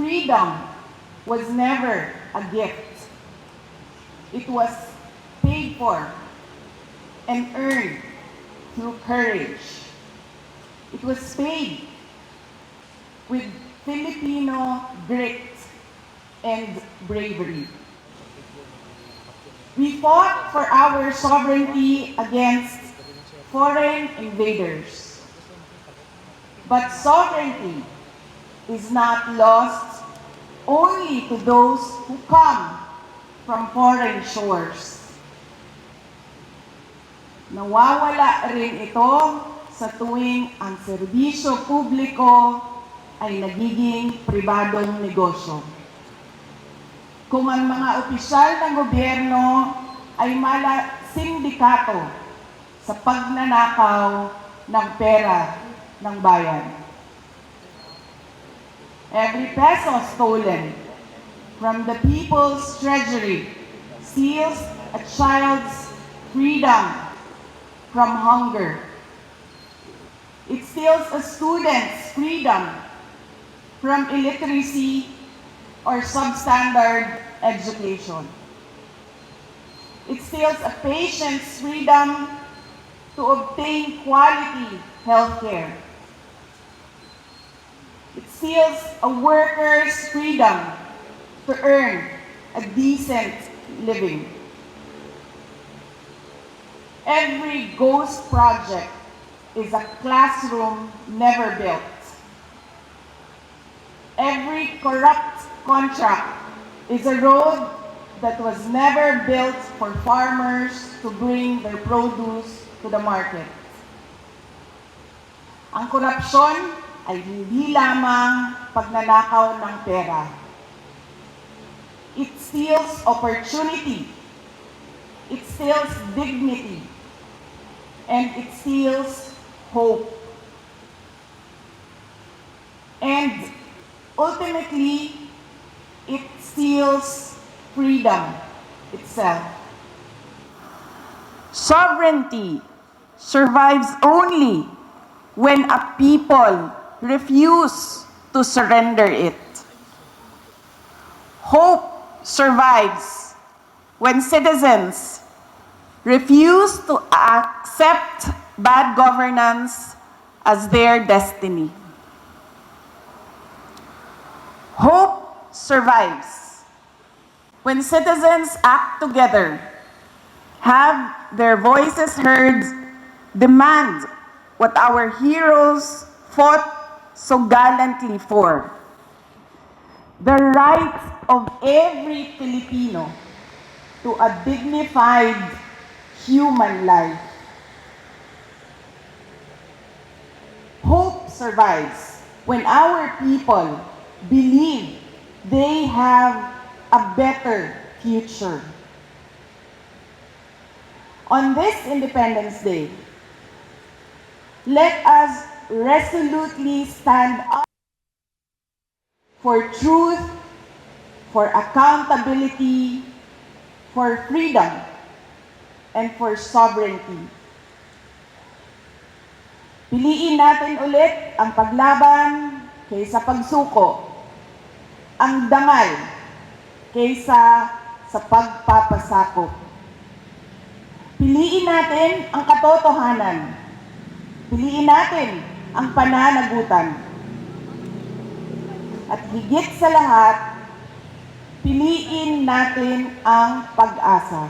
freedom was never a gift. It was paid for and earned through courage. It was paid with Filipino grit and bravery. We fought for our sovereignty against foreign invaders. But sovereignty is not lost only to those who come from foreign shores. Nawawala rin ito sa tuwing ang serbisyo publiko ay nagiging pribadong negosyo. Kung ang mga opisyal ng gobyerno ay mala sindikato sa pagnanakaw ng pera ng bayan. Every peso stolen from the people's treasury steals a child's freedom from hunger. It steals a student's freedom from illiteracy or substandard education. It steals a patient's freedom to obtain quality health care. It steals a worker's freedom to earn a decent living. Every ghost project is a classroom never built. Every corrupt contract is a road that was never built for farmers to bring their produce to the market. Ang korupsyon ay hindi lamang pagnanakaw ng pera. It steals opportunity, it steals dignity, and it steals hope. And ultimately, it steals freedom itself. Sovereignty survives only when a people refuse to surrender it. Hope survives when citizens refuse to accept bad governance as their destiny. Hope survives when citizens act together, have their voices heard, demand what our heroes fought so gallantly for: the right of every Filipino to a dignified human life. Hope survives when our people believe they have a better future. On this Independence Day, let us resolutely stand up for truth, for accountability, for freedom, and for sovereignty. Piliin natin ulit ang paglaban kaysa pagsuko, ang dangal kaysa sa pagpapasakop. Piliin natin ang katotohanan. Piliin natin ang pananagutan. At higit sa lahat, piliin natin ang pag-asa.